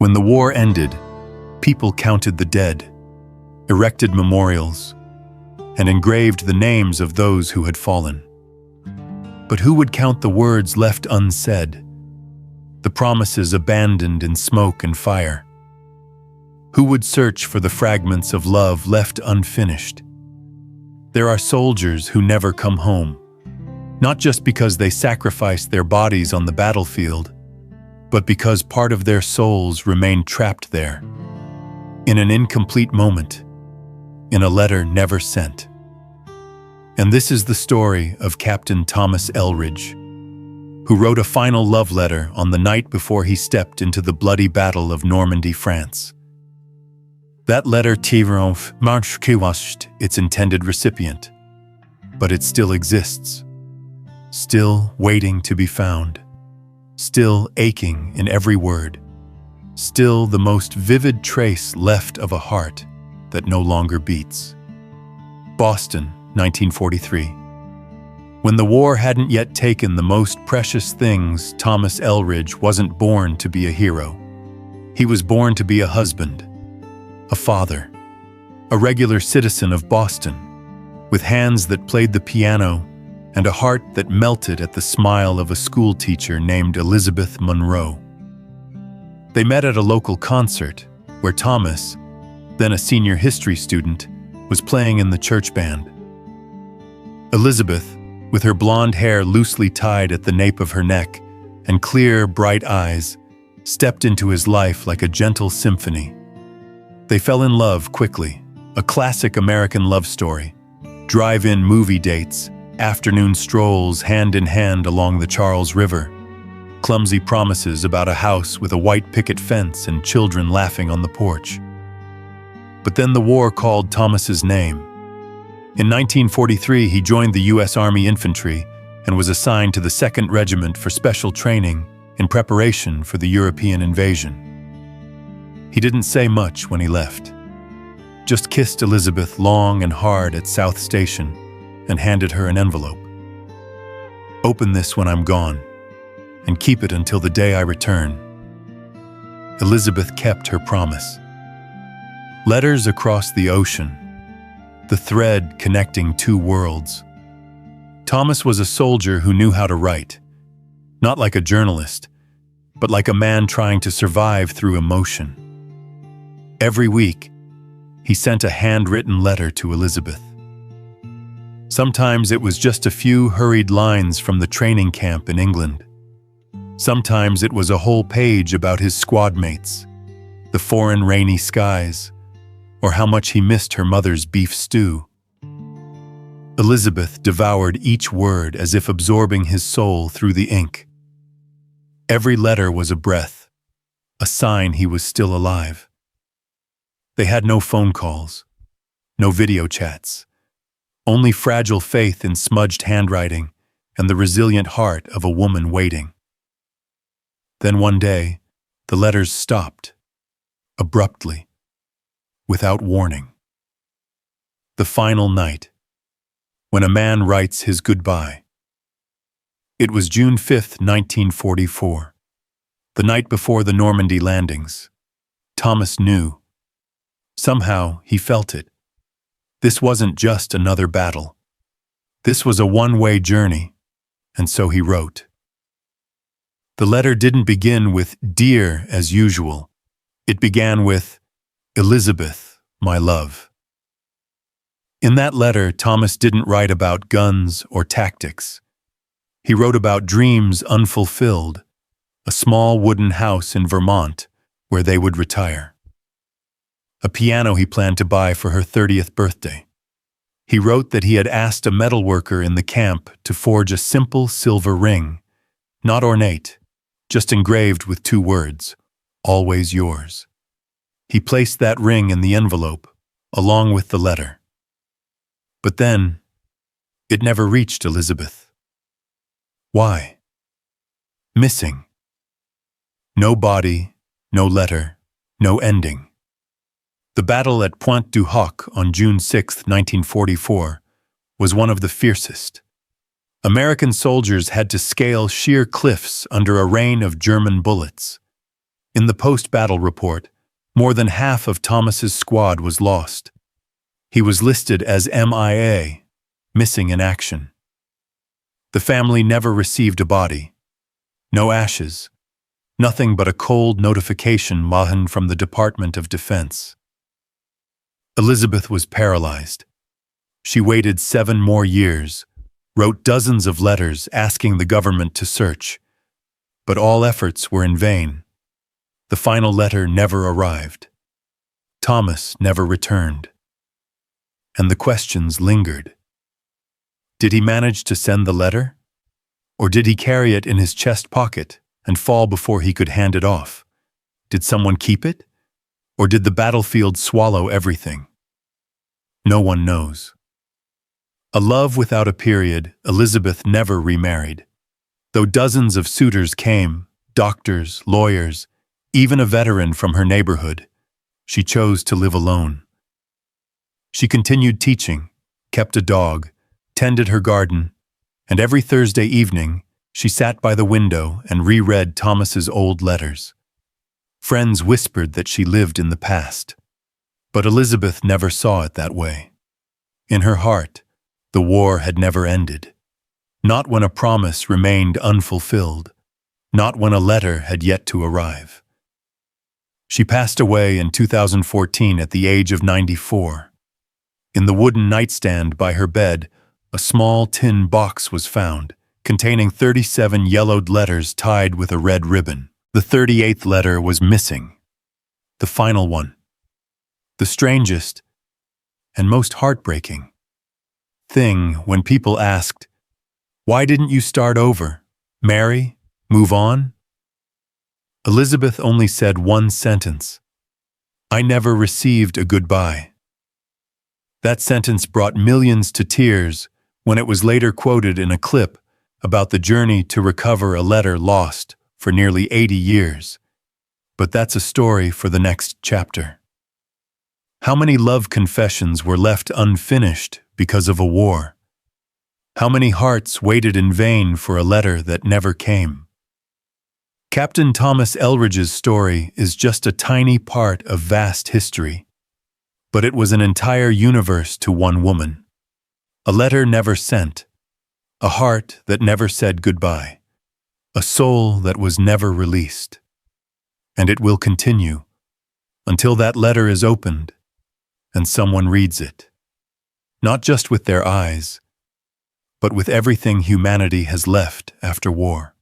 When the war ended, people counted the dead, erected memorials, and engraved the names of those who had fallen. But who would count the words left unsaid, the promises abandoned in smoke and fire? Who would search for the fragments of love left unfinished? There are soldiers who never come home, not just because they sacrificed their bodies on the battlefield, but because part of their souls remained trapped there, in an incomplete moment, in a letter never sent. And this is the story of Captain Thomas Ellridge, who wrote a final love letter on the night before he stepped into the bloody Battle of Normandy, France. That letter marched its intended recipient, but it still exists, still waiting to be found, still aching in every word, still the most vivid trace left of a heart that no longer beats. Boston, 1943. When the war hadn't yet taken the most precious things, Thomas Ellridge wasn't born to be a hero. He was born to be a husband, a father, a regular citizen of Boston, with hands that played the piano and a heart that melted at the smile of a school teacher named Elizabeth Monroe. They met at a local concert where Thomas, then a senior history student, was playing in the church band. Elizabeth, with her blonde hair loosely tied at the nape of her neck and clear, bright eyes, stepped into his life like a gentle symphony. They fell in love quickly, a classic American love story. Drive-in movie dates, afternoon strolls hand in hand along the Charles River, clumsy promises about a house with a white picket fence and children laughing on the porch. But then the war called Thomas's name. In 1943, he joined the U.S. Army Infantry and was assigned to the 2nd Regiment for special training in preparation for the European invasion. He didn't say much when he left, just kissed Elizabeth long and hard at South Station and handed her an envelope. "Open this when I'm gone, and keep it until the day I return." Elizabeth kept her promise. Letters across the ocean, the thread connecting two worlds. Thomas was a soldier who knew how to write, not like a journalist, but like a man trying to survive through emotion. Every week, he sent a handwritten letter to Elizabeth. Sometimes it was just a few hurried lines from the training camp in England. Sometimes it was a whole page about his squad mates, the foreign rainy skies, or how much he missed her mother's beef stew. Elizabeth devoured each word as if absorbing his soul through the ink. Every letter was a breath, a sign he was still alive. They had no phone calls, no video chats, only fragile faith in smudged handwriting and the resilient heart of a woman waiting. Then one day, the letters stopped, abruptly, without warning. The final night, when a man writes his goodbye. It was June 5th, 1944, the night before the Normandy landings. Thomas knew. Somehow, he felt it. This wasn't just another battle. This was a one-way journey, and so he wrote. The letter didn't begin with "Dear" as usual. It began with, "Elizabeth, my love." In that letter, Thomas didn't write about guns or tactics. He wrote about dreams unfulfilled, a small wooden house in Vermont where they would retire, a piano he planned to buy for her 30th birthday. He wrote that he had asked a metalworker in the camp to forge a simple silver ring, not ornate, just engraved with 2 words, "Always yours." He placed that ring in the envelope, along with the letter. But then, it never reached Elizabeth. Why? Missing. No body, no letter, no ending. The battle at Pointe du Hoc on June 6, 1944, was one of the fiercest. American soldiers had to scale sheer cliffs under a rain of German bullets. In the post-battle report, more than half of Thomas's squad was lost. He was listed as MIA, missing in action. The family never received a body. No ashes. Nothing but a cold notification from the Department of Defense. Elizabeth was paralyzed. She waited 7 more years, wrote dozens of letters asking the government to search, but all efforts were in vain. The final letter never arrived. Thomas never returned. And the questions lingered. Did he manage to send the letter? Or did he carry it in his chest pocket and fall before he could hand it off? Did someone keep it? Or did the battlefield swallow everything? No one knows. A love without a period, Elizabeth never remarried. Though dozens of suitors came, doctors, lawyers, even a veteran from her neighborhood, she chose to live alone. She continued teaching, kept a dog, tended her garden, and every Thursday evening, she sat by the window and reread Thomas's old letters. Friends whispered that she lived in the past, but Elizabeth never saw it that way. In her heart, the war had never ended. Not when a promise remained unfulfilled, not when a letter had yet to arrive. She passed away in 2014 at the age of 94. In the wooden nightstand by her bed, a small tin box was found, containing 37 yellowed letters tied with a red ribbon. The 38th letter was missing. The final one. The strangest and most heartbreaking thing when people asked, "Why didn't you start over? Marry? Move on?" Elizabeth only said one sentence: "I never received a goodbye." That sentence brought millions to tears when it was later quoted in a clip about the journey to recover a letter lost for nearly 80 years. But that's a story for the next chapter. How many love confessions were left unfinished because of a war? How many hearts waited in vain for a letter that never came? Captain Thomas Ellridge's story is just a tiny part of vast history, but it was an entire universe to one woman. A letter never sent, a heart that never said goodbye, a soul that was never released. And it will continue until that letter is opened and someone reads it. Not just with their eyes, but with everything humanity has left after war.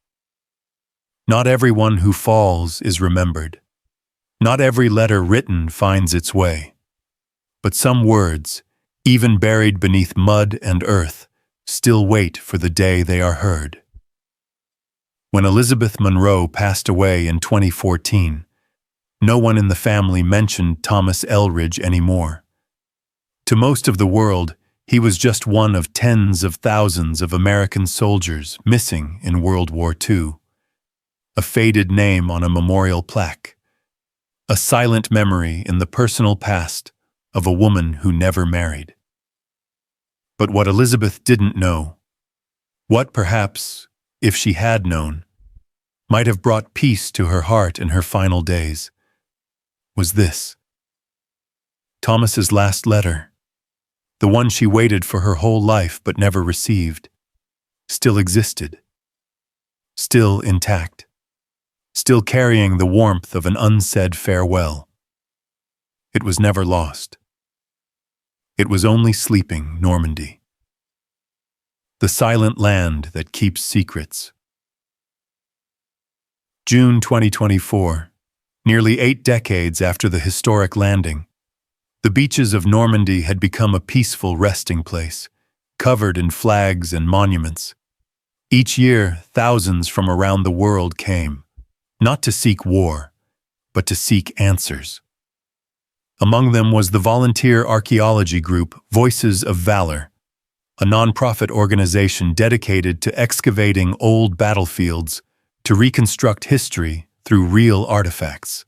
Not everyone who falls is remembered. Not every letter written finds its way. But some words, even buried beneath mud and earth, still wait for the day they are heard. When Elizabeth Monroe passed away in 2014, no one in the family mentioned Thomas Ellridge anymore. To most of the world, he was just one of tens of thousands of American soldiers missing in World War II. A faded name on a memorial plaque. A silent memory in the personal past of a woman who never married. But what Elizabeth didn't know, what perhaps, if she had known, might have brought peace to her heart in her final days, was this. Thomas's last letter, the one she waited for her whole life but never received, still existed, still intact, still carrying the warmth of an unsaid farewell. It was never lost. It was only sleeping Normandy. The silent land that keeps secrets. June 2024, nearly 8 decades after the historic landing, the beaches of Normandy had become a peaceful resting place, covered in flags and monuments. Each year, thousands from around the world came, not to seek war, but to seek answers. Among them was the volunteer archaeology group Voices of Valor, a nonprofit organization dedicated to excavating old battlefields to reconstruct history through real artifacts.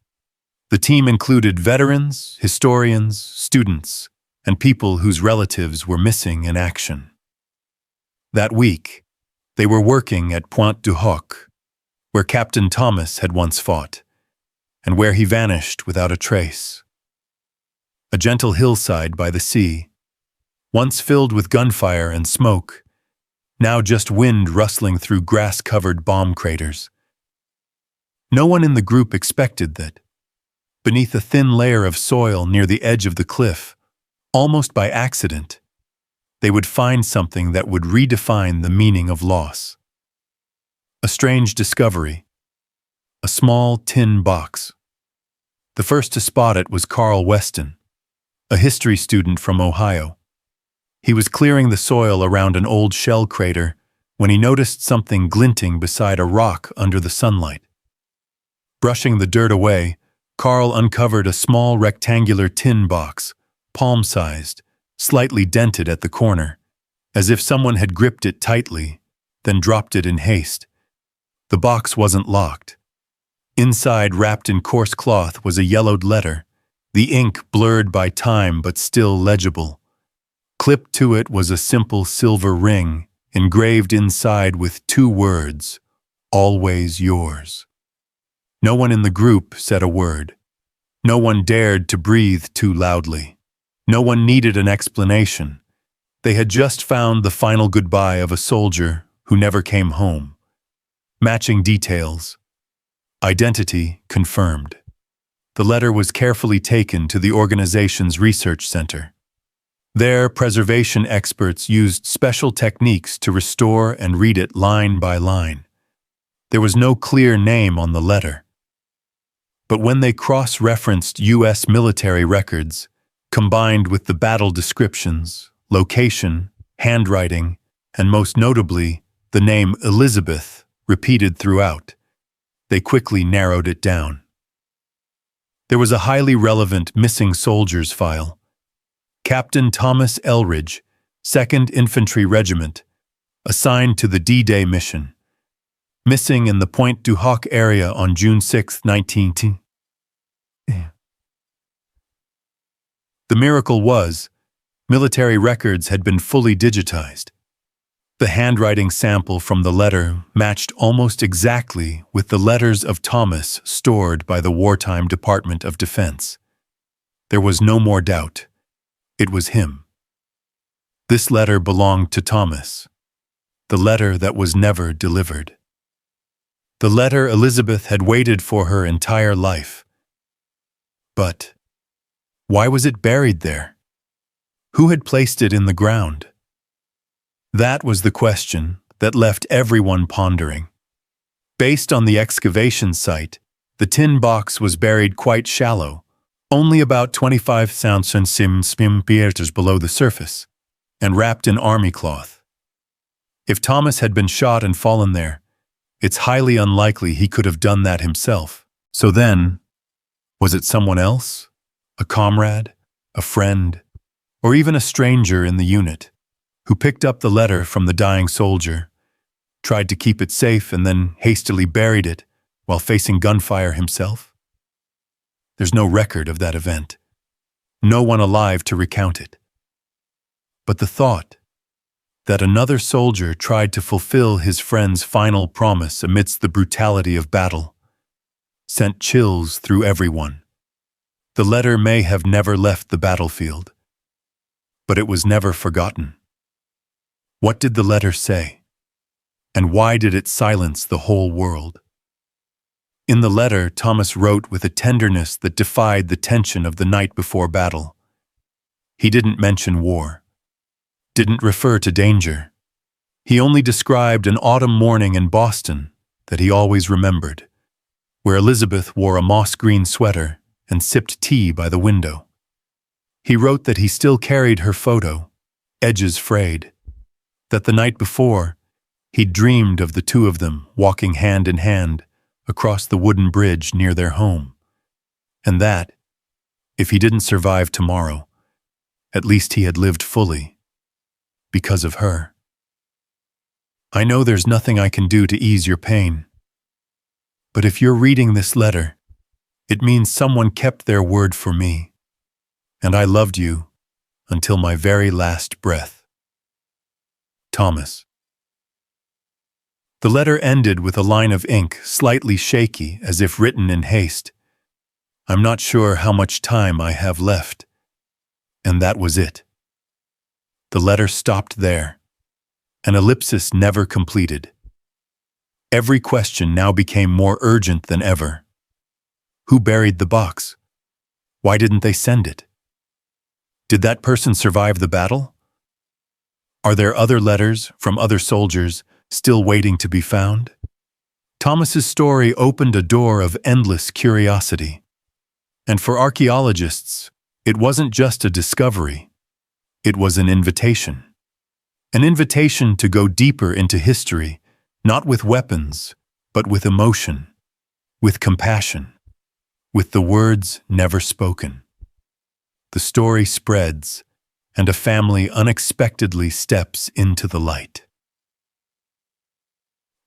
The team included veterans, historians, students, and people whose relatives were missing in action. That week, they were working at Pointe du Hoc, where Captain Thomas had once fought. and where he vanished without a trace. A gentle hillside by the sea, once filled with gunfire and smoke, now just wind rustling through grass-covered bomb craters. No one in the group expected that, beneath a thin layer of soil near the edge of the cliff, almost by accident, they would find something that would redefine the meaning of loss. A strange discovery. A small tin box. The first to spot it was Carl Weston, a history student from Ohio. He was clearing the soil around an old shell crater when he noticed something glinting beside a rock under the sunlight. Brushing the dirt away, Carl uncovered a small rectangular tin box, palm-sized, slightly dented at the corner, as if someone had gripped it tightly, then dropped it in haste. The box wasn't locked. Inside, wrapped in coarse cloth, was a yellowed letter, the ink blurred by time but still legible. Clipped to it was a simple silver ring, engraved inside with 2 words, "Always yours." No one in the group said a word. No one dared to breathe too loudly. No one needed an explanation. They had just found the final goodbye of a soldier who never came home. Matching details. Identity confirmed. The letter was carefully taken to the organization's research center. There, preservation experts used special techniques to restore and read it line by line. There was no clear name on the letter. But when they cross-referenced U.S. military records, combined with the battle descriptions, location, handwriting, and most notably, the name Elizabeth repeated throughout, they quickly narrowed it down. There was a highly relevant missing soldiers file. Captain Thomas Ellridge, 2nd Infantry Regiment, assigned to the D-Day mission, missing in the Pointe du Hoc area on June 6, 1910. The miracle was, military records had been fully digitized. The handwriting sample from the letter matched almost exactly with the letters of Thomas stored by the wartime Department of Defense. There was no more doubt. It was him. This letter belonged to Thomas. The letter that was never delivered. The letter Elizabeth had waited for her entire life. But why was it buried there? Who had placed it in the ground? That was the question that left everyone pondering. Based on the excavation site, the tin box was buried quite shallow, only about 25 centimeters below the surface, and wrapped in army cloth. If Thomas had been shot and fallen there, it's highly unlikely he could have done that himself. So then, was it someone else? A comrade? A friend? Or even a stranger in the unit, who picked up the letter from the dying soldier, tried to keep it safe and then hastily buried it while facing gunfire himself? There's no record of that event. No one alive to recount it. But the thought that another soldier tried to fulfill his friend's final promise amidst the brutality of battle sent chills through everyone. The letter may have never left the battlefield, but it was never forgotten. What did the letter say? And why did it silence the whole world? In the letter, Thomas wrote with a tenderness that defied the tension of the night before battle. He didn't mention war, didn't refer to danger. He only described an autumn morning in Boston that he always remembered, where Elizabeth wore a moss-green sweater and sipped tea by the window. He wrote that he still carried her photo, edges frayed, that the night before, he'd dreamed of the two of them walking hand in hand across the wooden bridge near their home, and that, if he didn't survive tomorrow, at least he had lived fully, because of her. I know there's nothing I can do to ease your pain, but if you're reading this letter, it means someone kept their word for me, and I loved you until my very last breath. Thomas. The letter ended with a line of ink, slightly shaky, as if written in haste. I'm not sure how much time I have left. And that was it. The letter stopped there, an ellipsis never completed. Every question now became more urgent than ever. Who buried the box? Why didn't they send it? Did that person survive the battle? Are there other letters from other soldiers still waiting to be found? Thomas's story opened a door of endless curiosity. And for archaeologists, it wasn't just a discovery. It was an invitation. An invitation to go deeper into history, not with weapons, but with emotion, with compassion, with the words never spoken. The story spreads, and a family unexpectedly steps into the light.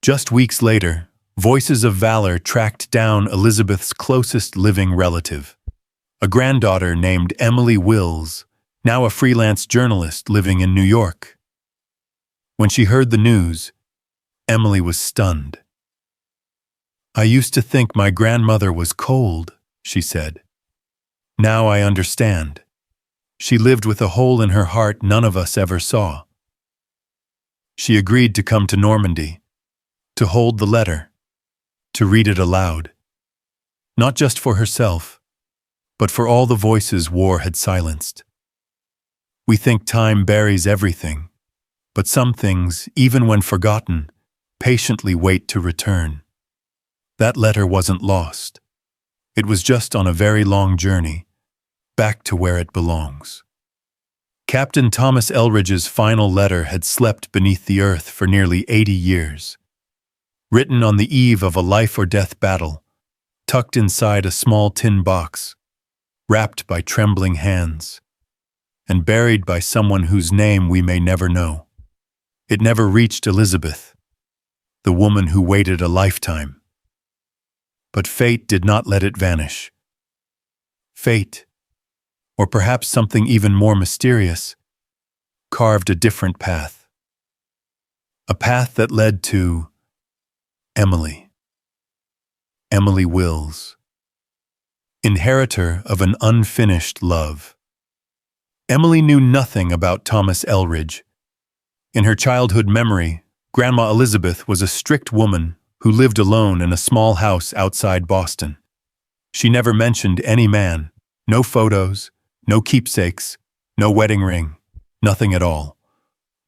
Just weeks later, Voices of Valor tracked down Elizabeth's closest living relative, a granddaughter named Emily Wills, now a freelance journalist living in New York. When she heard the news, Emily was stunned. "I used to think my grandmother was cold," she said. "Now I understand. She lived with a hole in her heart none of us ever saw." She agreed to come to Normandy, to hold the letter, to read it aloud. Not just for herself, but for all the voices war had silenced. We think time buries everything, but some things, even when forgotten, patiently wait to return. That letter wasn't lost. It was just on a very long journey, back to where it belongs. Captain Thomas Ellridge's final letter had slept beneath the earth for nearly 80 years. Written on the eve of a life-or-death battle, tucked inside a small tin box, wrapped by trembling hands, and buried by someone whose name we may never know. It never reached Elizabeth, the woman who waited a lifetime. But fate did not let it vanish. Fate, or perhaps something even more mysterious, carved a different path. A path that led to Emily. Emily Wills, inheritor of an unfinished love. Emily knew nothing about Thomas Ellridge. In her childhood memory, Grandma Elizabeth was a strict woman who lived alone in a small house outside Boston. She never mentioned any man, no photos, no keepsakes, no wedding ring, nothing at all.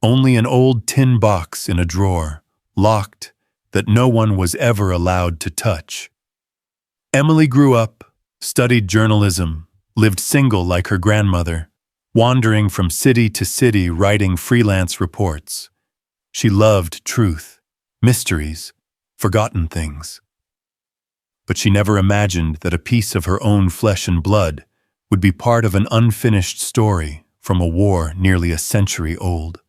Only an old tin box in a drawer, locked, that no one was ever allowed to touch. Emily grew up, studied journalism, lived single like her grandmother, wandering from city to city writing freelance reports. She loved truth, mysteries, forgotten things. But she never imagined that a piece of her own flesh and blood would be part of an unfinished story from a war nearly a century old.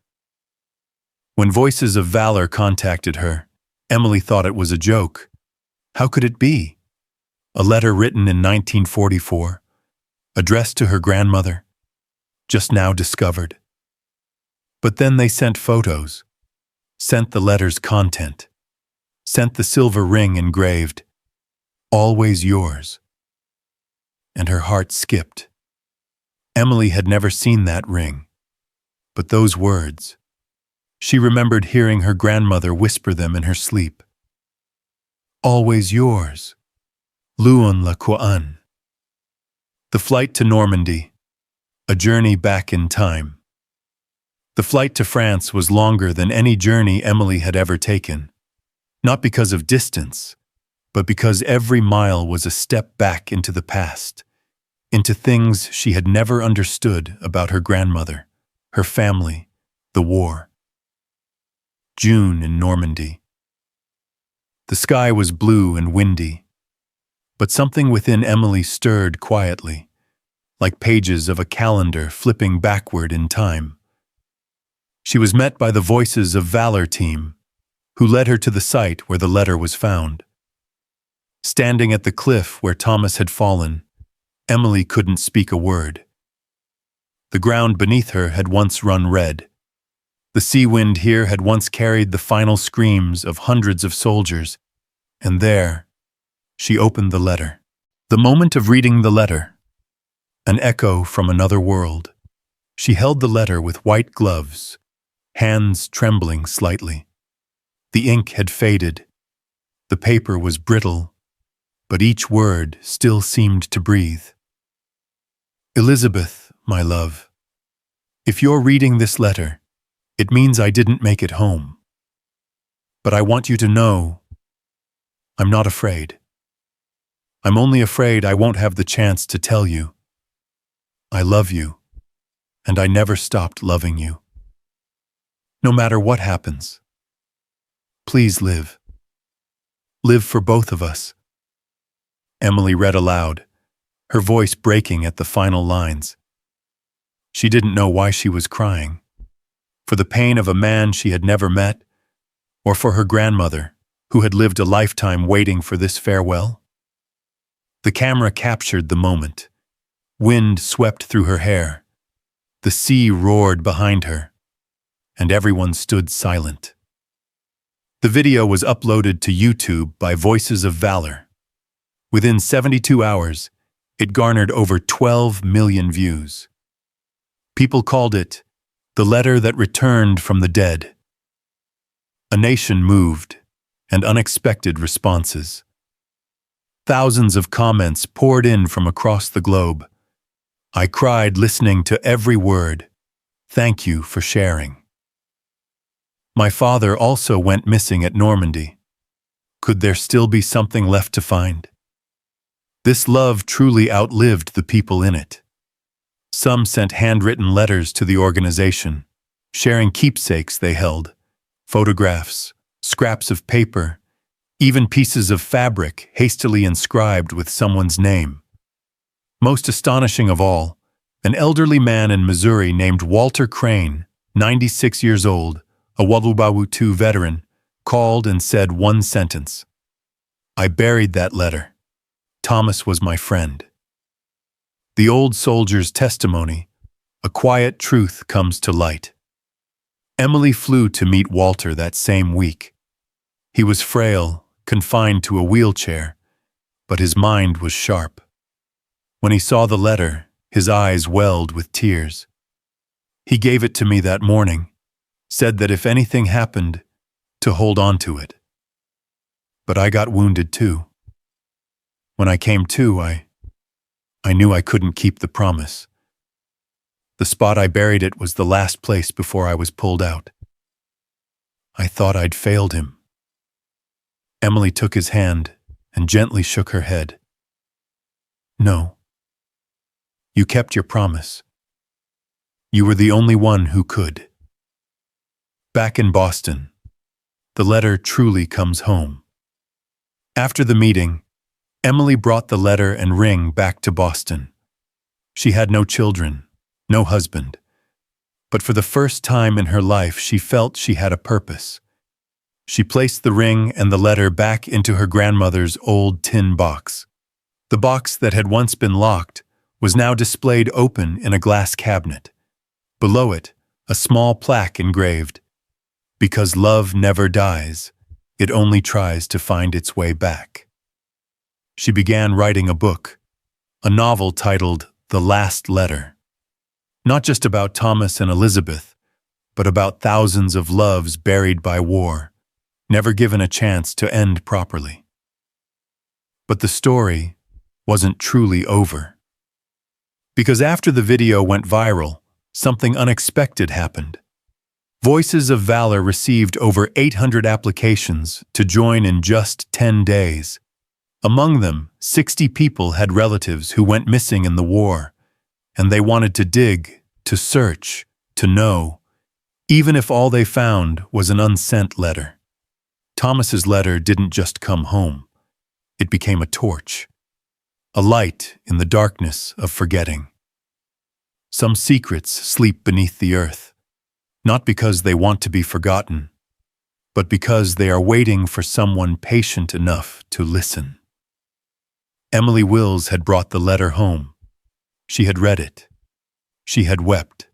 When Voices of Valor contacted her, Emily thought it was a joke. How could it be? A letter written in 1944, addressed to her grandmother, just now discovered. But then they sent photos, sent the letter's content, sent the silver ring engraved, "Always yours." And her heart skipped. Emily had never seen that ring, but those words. She remembered hearing her grandmother whisper them in her sleep. "Always yours. Luan la Kuan." The flight to Normandy, a journey back in time. The flight to France was longer than any journey Emily had ever taken, not because of distance, but because every mile was a step back into the past, into things she had never understood about her grandmother, her family, the war. June in Normandy. The sky was blue and windy, but something within Emily stirred quietly, like pages of a calendar flipping backward in time. She was met by the Voices of Valor team, who led her to the site where the letter was found. Standing at the cliff where Thomas had fallen, Emily couldn't speak a word. The ground beneath her had once run red. The sea wind here had once carried the final screams of hundreds of soldiers, and there, she opened the letter. The moment of reading the letter, an echo from another world. She held the letter with white gloves, hands trembling slightly. The ink had faded. The paper was brittle, but each word still seemed to breathe. Elizabeth, my love, if you're reading this letter, it means I didn't make it home. But I want you to know, I'm not afraid. I'm only afraid I won't have the chance to tell you. I love you, and I never stopped loving you. No matter what happens, please live. Live for both of us. Emily read aloud, her voice breaking at the final lines. She didn't know why she was crying, for the pain of a man she had never met, or for her grandmother, who had lived a lifetime waiting for this farewell. The camera captured the moment. Wind swept through her hair. The sea roared behind her, and everyone stood silent. The video was uploaded to YouTube by Voices of Valor. Within 72 hours, it garnered over 12 million views. People called it the letter that returned from the dead. A nation moved, and unexpected responses. Thousands of comments poured in from across the globe. I cried listening to every word. Thank you for sharing. My father also went missing at Normandy. Could there still be something left to find? This love truly outlived the people in it. Some sent handwritten letters to the organization, sharing keepsakes they held, photographs, scraps of paper, even pieces of fabric hastily inscribed with someone's name. Most astonishing of all, an elderly man in Missouri named Walter Crane, 96 years old, a World War II veteran, called and said one sentence. I buried that letter. Thomas was my friend. The old soldier's testimony, a quiet truth comes to light. Emily flew to meet Walter that same week. He was frail, confined to a wheelchair, but his mind was sharp. When he saw the letter, his eyes welled with tears. He gave it to me that morning, said that if anything happened, to hold on to it. But I got wounded too. When I came to, I knew I couldn't keep the promise. The spot I buried it was the last place before I was pulled out. I thought I'd failed him. Emily took his hand and gently shook her head. No. You kept your promise. You were the only one who could. Back in Boston, the letter truly comes home. After the meeting, Emily brought the letter and ring back to Boston. She had no children, no husband, but for the first time in her life she felt she had a purpose. She placed the ring and the letter back into her grandmother's old tin box. The box that had once been locked was now displayed open in a glass cabinet. Below it, a small plaque engraved, "Because love never dies, it only tries to find its way back." She began writing a book, a novel titled The Last Letter. Not just about Thomas and Elizabeth, but about thousands of loves buried by war, never given a chance to end properly. But the story wasn't truly over. Because after the video went viral, something unexpected happened. Voices of Valor received over 800 applications to join in just 10 days. Among them, 60 people had relatives who went missing in the war, and they wanted to dig, to search, to know, even if all they found was an unsent letter. Thomas's letter didn't just come home. It became a torch, a light in the darkness of forgetting. Some secrets sleep beneath the earth, not because they want to be forgotten, but because they are waiting for someone patient enough to listen. Emily Wills had brought the letter home. She had read it. She had wept.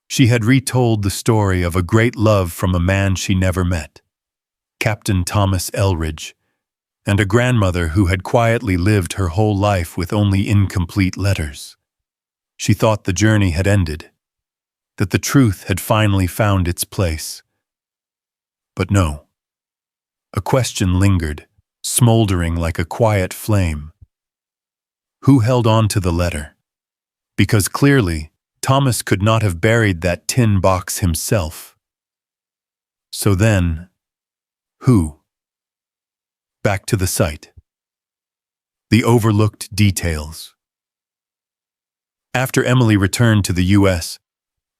She had retold the story of a great love from a man she never met, Captain Thomas Ellridge, and a grandmother who had quietly lived her whole life with only incomplete letters. She thought the journey had ended, that the truth had finally found its place. But no. A question lingered, smoldering like a quiet flame. Who held on to the letter? Because clearly, Thomas could not have buried that tin box himself. So then, who? Back to the site. The overlooked details. After Emily returned to the U.S.,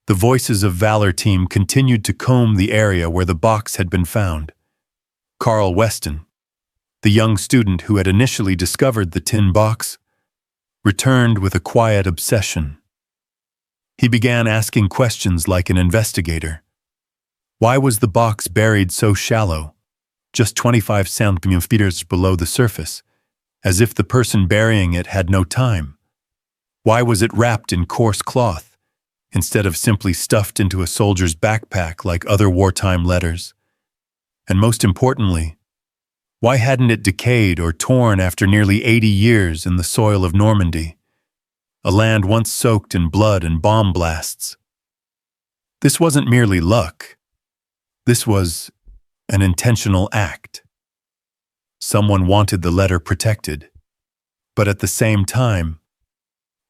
the Voices of Valor team continued to comb the area where the box had been found. Carl Weston, the young student who had initially discovered the tin box, returned with a quiet obsession. He began asking questions like an investigator. Why was the box buried so shallow, just 25 centimeters below the surface, as if the person burying it had no time? Why was it wrapped in coarse cloth, instead of simply stuffed into a soldier's backpack like other wartime letters? And most importantly, why hadn't it decayed or torn after nearly 80 years in the soil of Normandy, a land once soaked in blood and bomb blasts? This wasn't merely luck. This was an intentional act. Someone wanted the letter protected, but at the same time,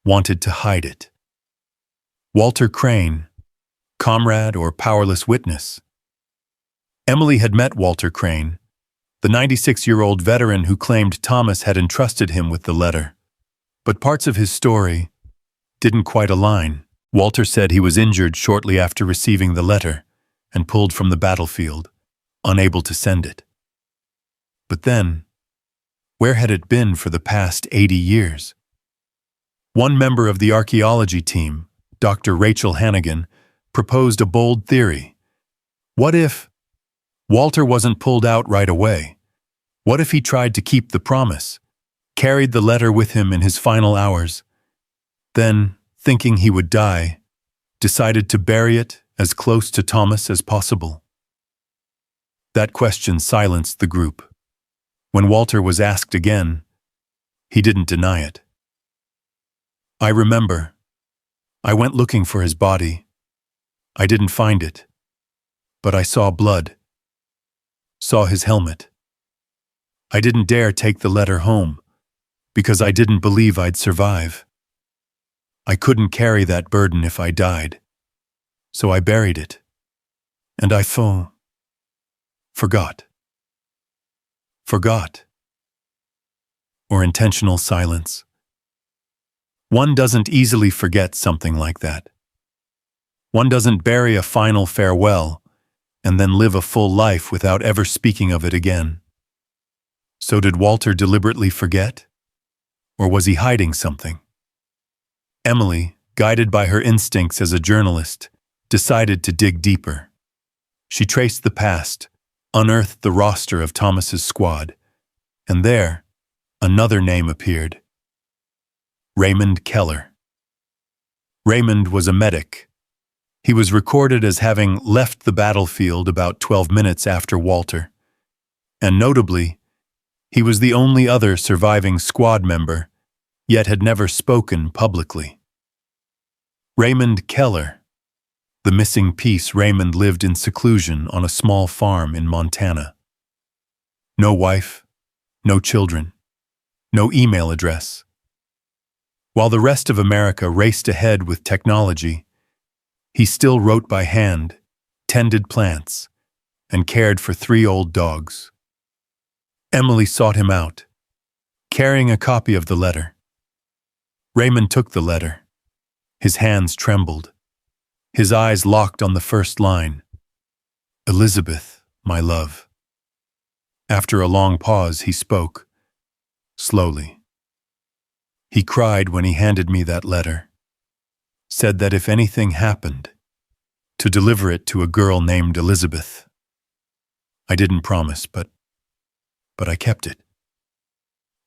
wanted to hide it. Walter Crane, comrade or powerless witness. Emily had met Walter Crane, the 96-year-old veteran who claimed Thomas had entrusted him with the letter. But parts of his story didn't quite align. Walter said he was injured shortly after receiving the letter and pulled from the battlefield, unable to send it. But then, where had it been for the past 80 years? One member of the archaeology team, Dr. Rachel Hannigan, proposed a bold theory. What if Walter wasn't pulled out right away? What if he tried to keep the promise, carried the letter with him in his final hours, then, thinking he would die, decided to bury it as close to Thomas as possible? That question silenced the group. When Walter was asked again, he didn't deny it. I remember. I went looking for his body. I didn't find it, but I saw blood. Saw his helmet. I didn't dare take the letter home because I didn't believe I'd survive. I couldn't carry that burden if I died, so I buried it. And I forgot. Forgot. Or intentional silence. One doesn't easily forget something like that. One doesn't bury a final farewell and then live a full life without ever speaking of it again. So did Walter deliberately forget? Or was he hiding something? Emily, guided by her instincts as a journalist, decided to dig deeper. She traced the past, unearthed the roster of Thomas's squad, and there, another name appeared. Raymond Keller. Raymond was a medic. He was recorded as having left the battlefield about 12 minutes after Walter. And notably, he was the only other surviving squad member, yet had never spoken publicly. Raymond Keller. The missing piece. Raymond lived in seclusion on a small farm in Montana. No wife, no children, no email address. While the rest of America raced ahead with technology, he still wrote by hand, tended plants, and cared for 3 old dogs. Emily sought him out, carrying a copy of the letter. Raymond took the letter. His hands trembled. His eyes locked on the first line. Elizabeth, my love. After a long pause, he spoke, slowly. He cried when he handed me that letter, said that if anything happened, to deliver it to a girl named Elizabeth. I didn't promise, but I kept it.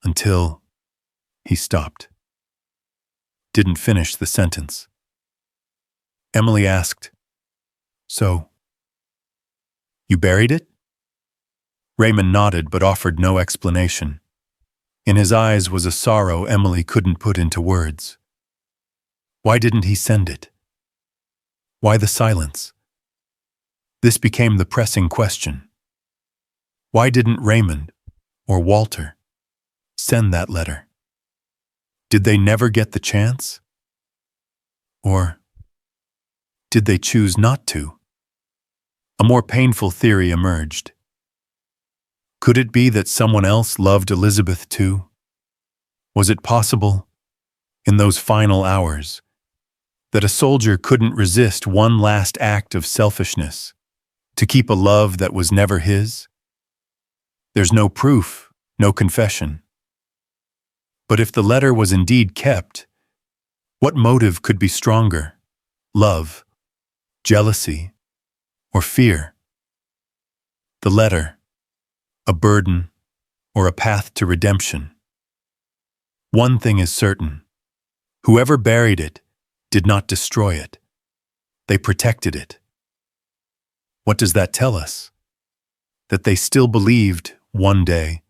Until he stopped. Didn't finish the sentence. Emily asked, So, you buried it? Raymond nodded but offered no explanation. In his eyes was a sorrow Emily couldn't put into words. Why didn't he send it? Why the silence? This became the pressing question. Why didn't Raymond, or Walter, send that letter? Did they never get the chance? Or did they choose not to? A more painful theory emerged. Could it be that someone else loved Elizabeth too? Was it possible, in those final hours, that a soldier couldn't resist one last act of selfishness to keep a love that was never his? There's no proof, no confession. But if the letter was indeed kept, what motive could be stronger? Love, jealousy, or fear? The letter, a burden, or a path to redemption? One thing is certain. Whoever buried it did not destroy it. They protected it. What does that tell us? That they still believed, one day,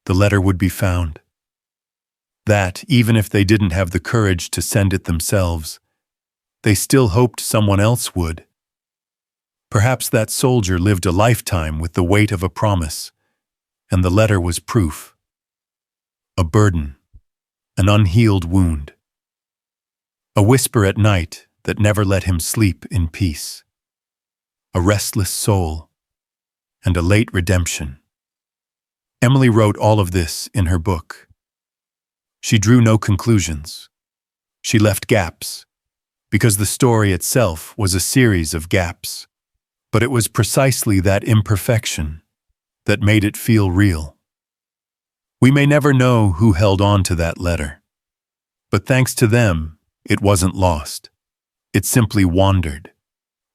the letter would be found. That, even if they didn't have the courage to send it themselves, they still hoped someone else would. Perhaps that soldier lived a lifetime with the weight of a promise, and the letter was proof. A burden, an unhealed wound. A whisper at night that never let him sleep in peace. A restless soul, and a late redemption. Emily wrote all of this in her book. She drew no conclusions. She left gaps, because the story itself was a series of gaps. But it was precisely that imperfection that made it feel real. We may never know who held on to that letter, but thanks to them, it wasn't lost. It simply wandered,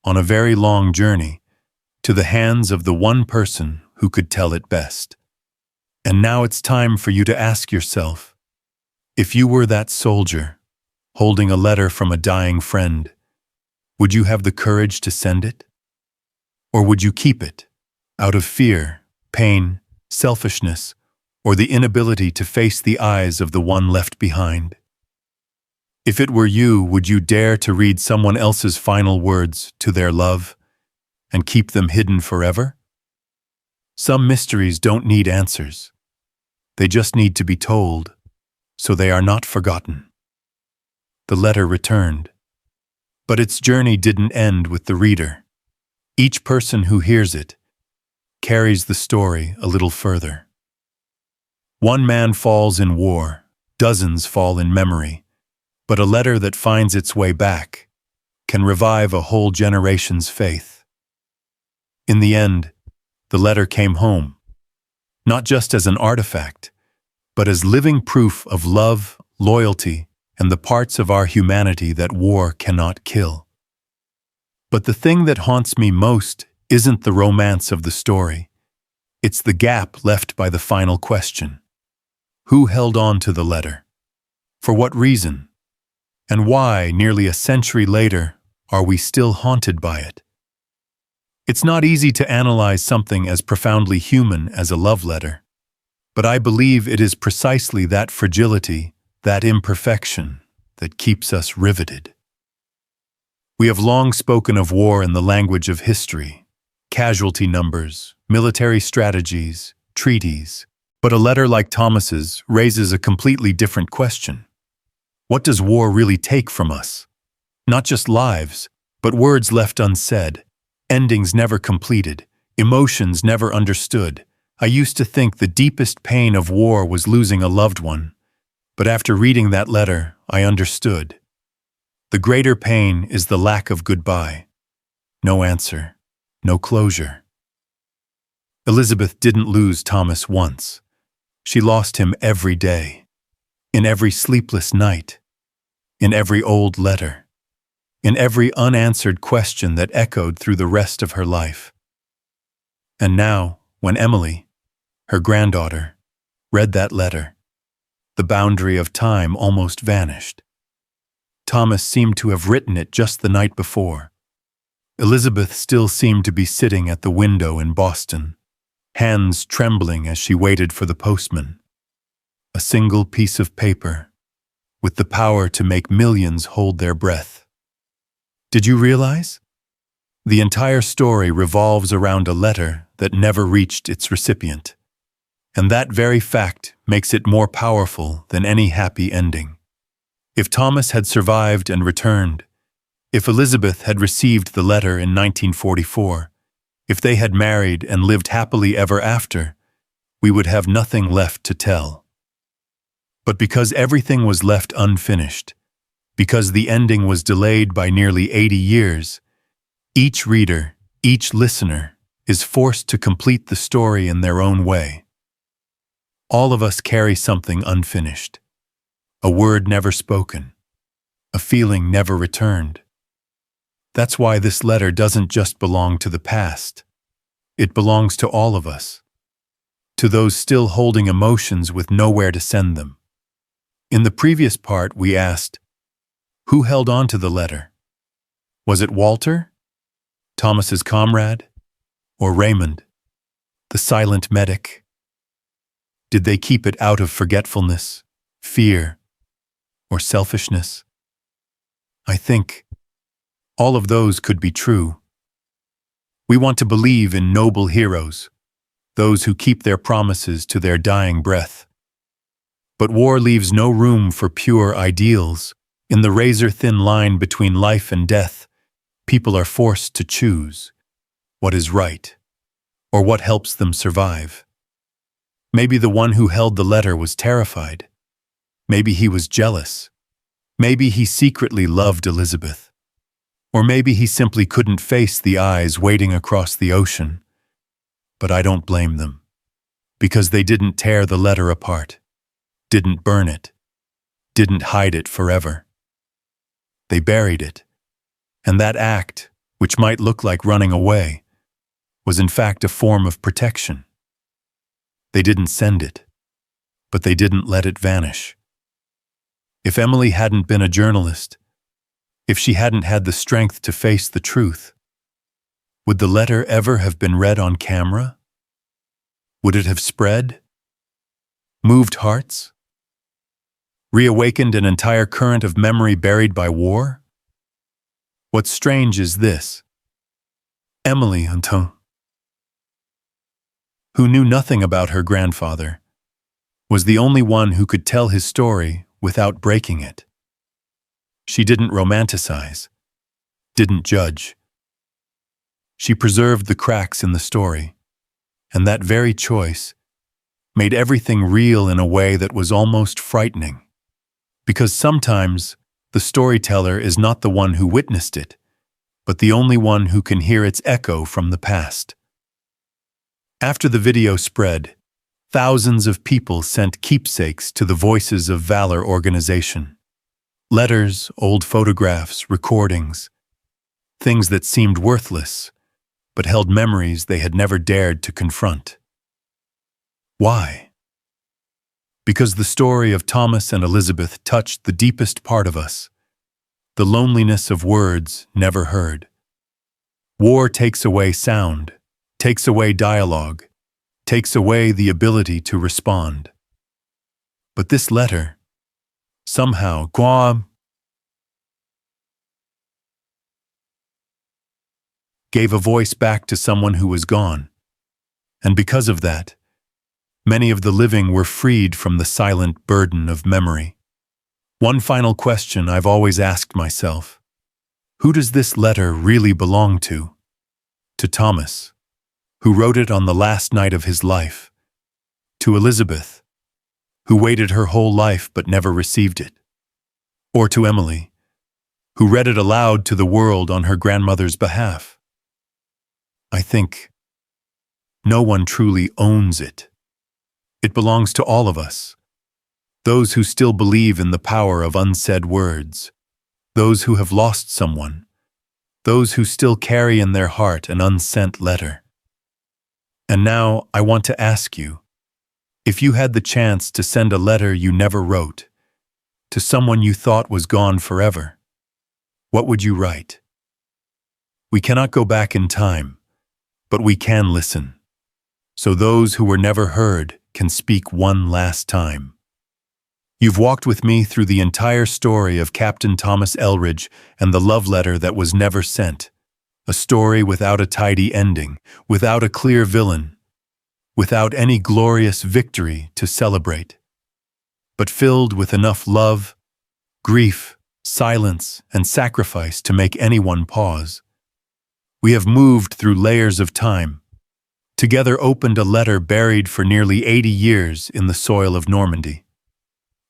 on a very long journey, to the hands of the one person who could tell it best. And now it's time for you to ask yourself, if you were that soldier, holding a letter from a dying friend, would you have the courage to send it? Or would you keep it, out of fear, pain, selfishness, or the inability to face the eyes of the one left behind? If it were you, would you dare to read someone else's final words to their love and keep them hidden forever? Some mysteries don't need answers. They just need to be told, so they are not forgotten. The letter returned, but its journey didn't end with the reader. Each person who hears it carries the story a little further. One man falls in war, dozens fall in memory, but a letter that finds its way back can revive a whole generation's faith. In the end, the letter came home, not just as an artifact, but as living proof of love, loyalty, and the parts of our humanity that war cannot kill. But the thing that haunts me most isn't the romance of the story. It's the gap left by the final question. Who held on to the letter? For what reason? And why, nearly a century later, are we still haunted by it? It's not easy to analyze something as profoundly human as a love letter, but I believe it is precisely that fragility, that imperfection, that keeps us riveted. We have long spoken of war in the language of history, casualty numbers, military strategies, treaties, but a letter like Thomas's raises a completely different question. What does war really take from us? Not just lives, but words left unsaid, endings never completed, emotions never understood. I used to think the deepest pain of war was losing a loved one, but after reading that letter, I understood. The greater pain is the lack of goodbye. No answer, no closure. Elizabeth didn't lose Thomas once. She lost him every day, in every sleepless night, in every old letter, in every unanswered question that echoed through the rest of her life. And now, when Emily, her granddaughter, read that letter, the boundary of time almost vanished. Thomas seemed to have written it just the night before. Elizabeth still seemed to be sitting at the window in Boston, hands trembling as she waited for the postman. A single piece of paper, with the power to make millions hold their breath. Did you realize? The entire story revolves around a letter that never reached its recipient. And that very fact makes it more powerful than any happy ending. If Thomas had survived and returned, if Elizabeth had received the letter in 1944, if they had married and lived happily ever after, we would have nothing left to tell. But because everything was left unfinished, because the ending was delayed by nearly 80 years, each reader, each listener, is forced to complete the story in their own way. All of us carry something unfinished, a word never spoken, a feeling never returned. That's why this letter doesn't just belong to the past. It belongs to all of us, to those still holding emotions with nowhere to send them. In the previous part, we asked, who held on to the letter? Was it Walter, Thomas's comrade, or Raymond, the silent medic? Did they keep it out of forgetfulness, fear, or selfishness? I think all of those could be true. We want to believe in noble heroes, those who keep their promises to their dying breath. But war leaves no room for pure ideals. In the razor-thin line between life and death, people are forced to choose what is right, or what helps them survive. Maybe the one who held the letter was terrified. Maybe he was jealous. Maybe he secretly loved Elizabeth. Or maybe he simply couldn't face the eyes waiting across the ocean. But I don't blame them, because they didn't tear the letter apart, didn't burn it, didn't hide it forever. They buried it, and that act, which might look like running away, was in fact a form of protection. They didn't send it, but they didn't let it vanish. If Emily hadn't been a journalist, if she hadn't had the strength to face the truth, would the letter ever have been read on camera? Would it have spread? Moved hearts? Reawakened an entire current of memory buried by war? What's strange is this. Emily Anton, who knew nothing about her grandfather, was the only one who could tell his story without breaking it. She didn't romanticize, didn't judge. She preserved the cracks in the story, and that very choice made everything real in a way that was almost frightening. Because sometimes the storyteller is not the one who witnessed it, but the only one who can hear its echo from the past. After the video spread, thousands of people sent keepsakes to the Voices of Valor organization. Letters, old photographs, recordings, things that seemed worthless, but held memories they had never dared to confront. Why? Because the story of Thomas and Elizabeth touched the deepest part of us, the loneliness of words never heard. War takes away sound, takes away dialogue, takes away the ability to respond. But this letter, somehow, gave a voice back to someone who was gone. And because of that, many of the living were freed from the silent burden of memory. One final question I've always asked myself: who does this letter really belong to? To Thomas, who wrote it on the last night of his life. To Elizabeth, who waited her whole life but never received it. Or to Emily, who read it aloud to the world on her grandmother's behalf. I think no one truly owns it. It belongs to all of us, those who still believe in the power of unsaid words, those who have lost someone, those who still carry in their heart an unsent letter. And now I want to ask you, if you had the chance to send a letter you never wrote, to someone you thought was gone forever, what would you write? We cannot go back in time, but we can listen. so those who were never heard can speak one last time. You've walked with me through the entire story of Captain Thomas Ellridge and the love letter that was never sent. A story without a tidy ending, without a clear villain, without any glorious victory to celebrate, but filled with enough love, grief, silence, and sacrifice to make anyone pause. We have moved through layers of time, together opened a letter buried for nearly 80 years in the soil of Normandy.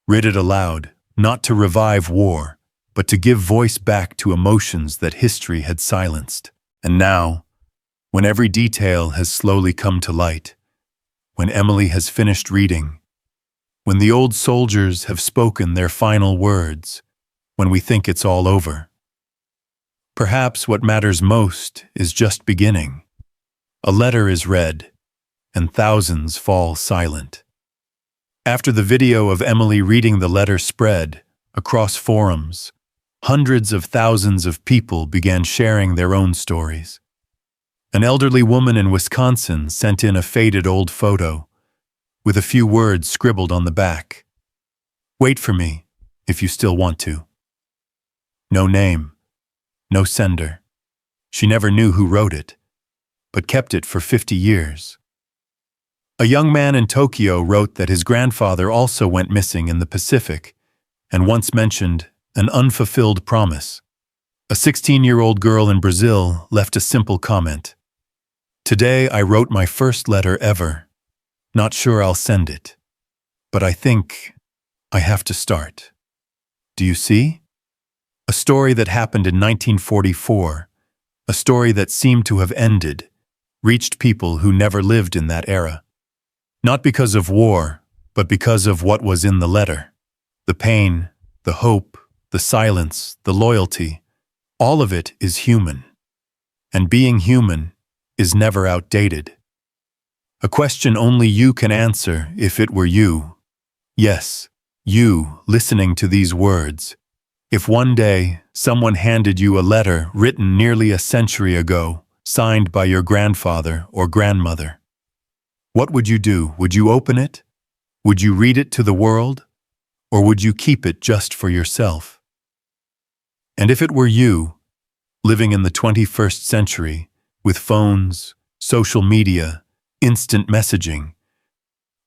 Read it aloud, not to revive war, but to give voice back to emotions that history had silenced. And now, when every detail has slowly come to light, when Emily has finished reading, when the old soldiers have spoken their final words, when we think it's all over, perhaps what matters most is just beginning. A letter is read, and thousands fall silent. After the video of Emily reading the letter spread across forums, hundreds of thousands of people began sharing their own stories. An elderly woman in Wisconsin sent in a faded old photo with a few words scribbled on the back. "Wait for me, if you still want to." No name, no sender. She never knew who wrote it, but kept it for 50 years. A young man in Tokyo wrote that his grandfather also went missing in the Pacific and once mentioned an unfulfilled promise. A 16-year-old girl in Brazil left a simple comment. "Today I wrote my first letter ever. Not sure I'll send it, but I think I have to start." Do you see? A story that happened in 1944, a story that seemed to have ended, reached people who never lived in that era. Not because of war, but because of what was in the letter. The pain, the hope, the silence, the loyalty, all of it is human. And being human is never outdated. A question only you can answer if it were you. Yes, you listening to these words. If one day someone handed you a letter written nearly a century ago, signed by your grandfather or grandmother, what would you do? Would you open it? Would you read it to the world? Or would you keep it just for yourself? And if it were you, living in the 21st century, with phones, social media, instant messaging,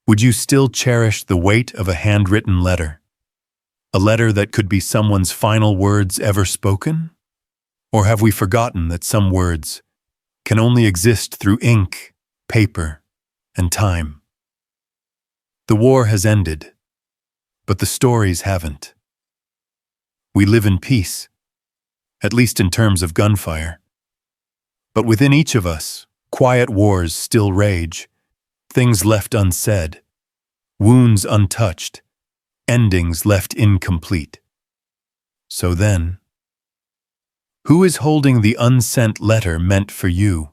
would you still cherish the weight of a handwritten letter? A letter that could be someone's final words ever spoken? Or have we forgotten that some words can only exist through ink, paper, and time? The war has ended, but the stories haven't. We live in peace, at least in terms of gunfire. But within each of us, quiet wars still rage, things left unsaid, wounds untouched, endings left incomplete. So then, who is holding the unsent letter meant for you?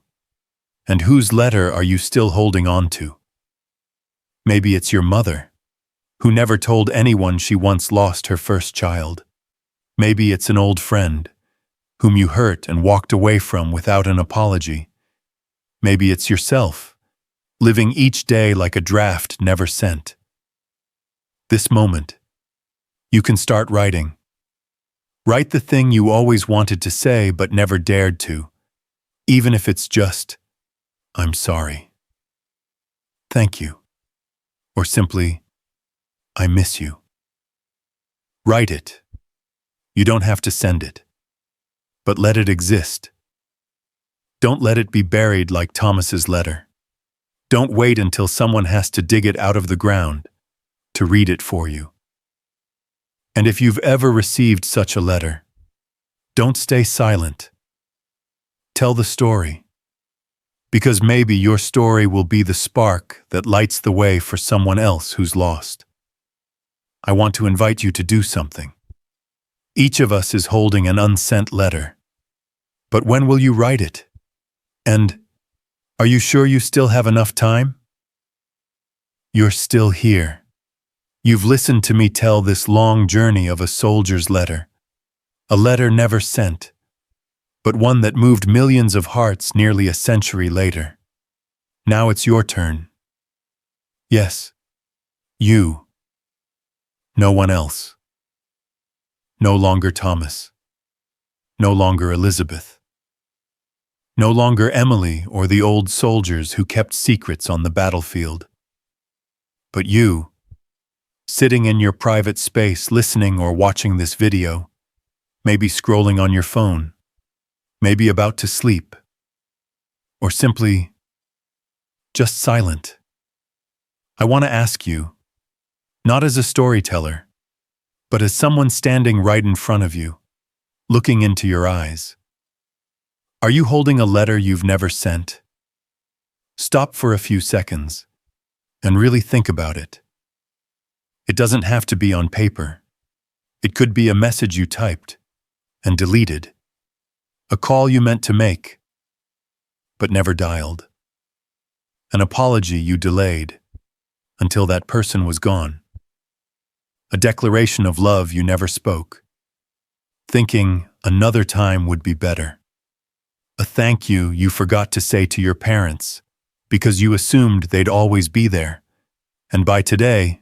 And whose letter are you still holding on to? Maybe it's your mother, who never told anyone she once lost her first child. Maybe it's an old friend, whom you hurt and walked away from without an apology. Maybe it's yourself, living each day like a draft never sent. This moment, you can start writing. Write the thing you always wanted to say but never dared to, even if it's just, "I'm sorry. Thank you." Or simply, "I miss you." Write it. You don't have to send it, but let it exist. Don't let it be buried like Thomas's letter. Don't wait until someone has to dig it out of the ground to read it for you. And if you've ever received such a letter, don't stay silent. Tell the story. Because maybe your story will be the spark that lights the way for someone else who's lost. I want to invite you to do something. Each of us is holding an unsent letter. But when will you write it? And are you sure you still have enough time? You're still here. You've listened to me tell this long journey of a soldier's letter. A letter never sent, but one that moved millions of hearts nearly a century later. Now it's your turn. Yes, you. No one else. No longer Thomas. No longer Elizabeth. No longer Emily or the old soldiers who kept secrets on the battlefield. But you, sitting in your private space listening or watching this video, maybe scrolling on your phone, maybe about to sleep, or simply just silent. I want to ask you, not as a storyteller, but as someone standing right in front of you, looking into your eyes. Are you holding a letter you've never sent? Stop for a few seconds and really think about it. It doesn't have to be on paper. It could be a message you typed and deleted, a call you meant to make but never dialed, an apology you delayed until that person was gone, a declaration of love you never spoke, thinking another time would be better, a thank you you forgot to say to your parents because you assumed they'd always be there. And by today,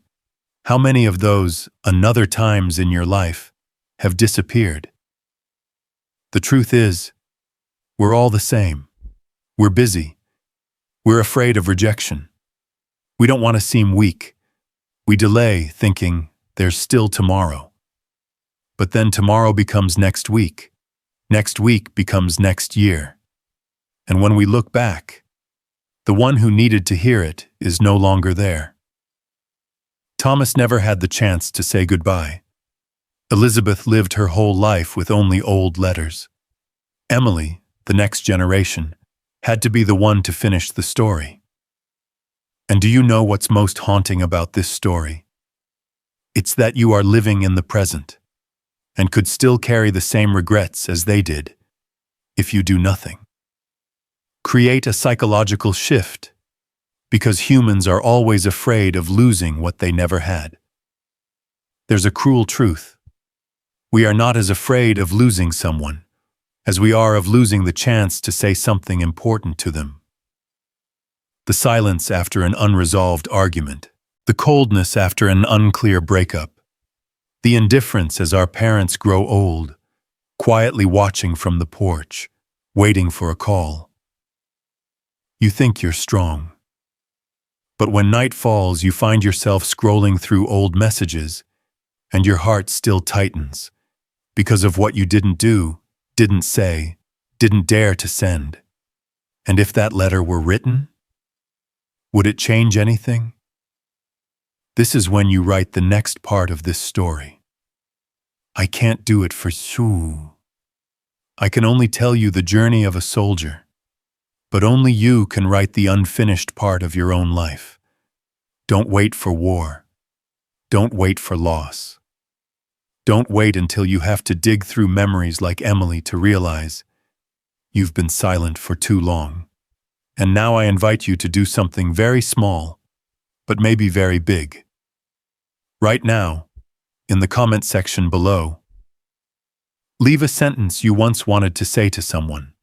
how many of those another times in your life have disappeared? The truth is, we're all the same. We're busy. We're afraid of rejection. We don't want to seem weak. We delay, thinking there's still tomorrow. But then tomorrow becomes next week. Next week becomes next year. And when we look back, the one who needed to hear it is no longer there. Thomas never had the chance to say goodbye. Elizabeth lived her whole life with only old letters. Emily, the next generation, had to be the one to finish the story. And do you know what's most haunting about this story? It's that you are living in the present and could still carry the same regrets as they did if you do nothing. Create a psychological shift, because humans are always afraid of losing what they never had. There's a cruel truth. We are not as afraid of losing someone as we are of losing the chance to say something important to them. The silence after an unresolved argument, the coldness after an unclear breakup, the indifference as our parents grow old, quietly watching from the porch, waiting for a call. You think you're strong. But when night falls, you find yourself scrolling through old messages, and your heart still tightens because of what you didn't do, didn't say, didn't dare to send. And if that letter were written, would it change anything? This is when you write the next part of this story. I can't do it for you. I can only tell you the journey of a soldier, but only you can write the unfinished part of your own life. Don't wait for war. Don't wait for loss. Don't wait until you have to dig through memories like Emily to realize you've been silent for too long. And now I invite you to do something very small, but maybe very big. Right now, in the comment section below, leave a sentence you once wanted to say to someone.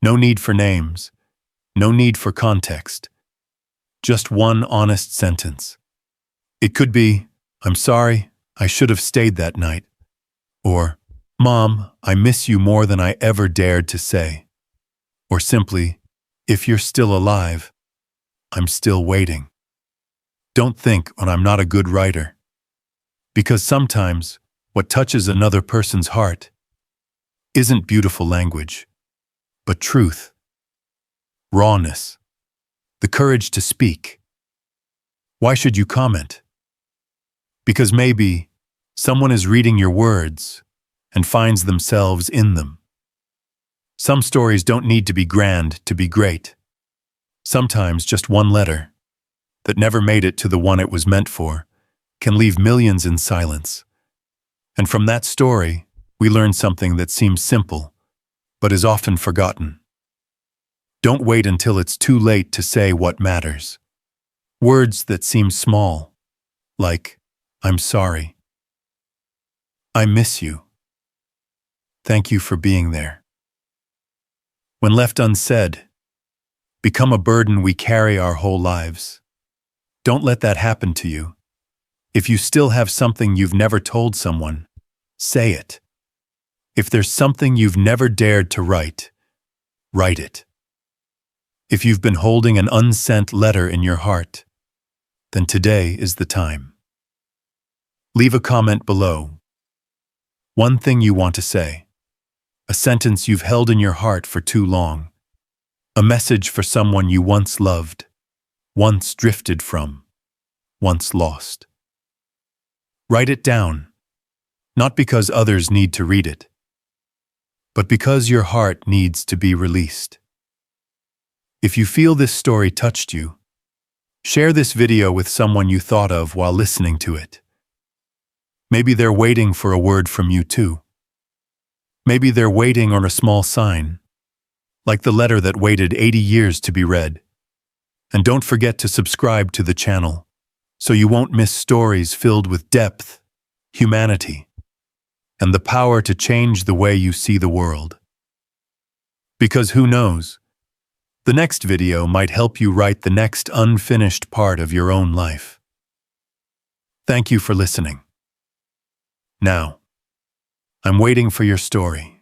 No need for names. No need for context. Just one honest sentence. It could be, I'm sorry, I should have stayed that night. Or, Mom, I miss you more than I ever dared to say. Or simply, if you're still alive, I'm still waiting. Don't think when I'm not a good writer. Because sometimes what touches another person's heart isn't beautiful language, but truth, rawness, the courage to speak. Why should you comment? Because maybe someone is reading your words and finds themselves in them. Some stories don't need to be grand to be great. Sometimes just one letter that never made it to the one it was meant for can leave millions in silence. And from that story, we learn something that seems simple, but is often forgotten. Don't wait until it's too late to say what matters. Words that seem small, like, I'm sorry. I miss you. Thank you for being there. When left unsaid, become a burden we carry our whole lives. Don't let that happen to you. If you still have something you've never told someone, say it. If there's something you've never dared to write it. If you've been holding an unsent letter in your heart, then today is the time. Leave a comment below. One thing you want to say. A sentence you've held in your heart for too long. A message for someone you once loved, once drifted from, once lost. Write it down, not because others need to read it, but because your heart needs to be released. If you feel this story touched you, share this video with someone you thought of while listening to it. Maybe they're waiting for a word from you too. Maybe they're waiting on a small sign, like the letter that waited 80 years to be read. And don't forget to subscribe to the channel, so you won't miss stories filled with depth, humanity, and the power to change the way you see the world. Because who knows, the next video might help you write the next unfinished part of your own life. Thank you for listening. Now, I'm waiting for your story.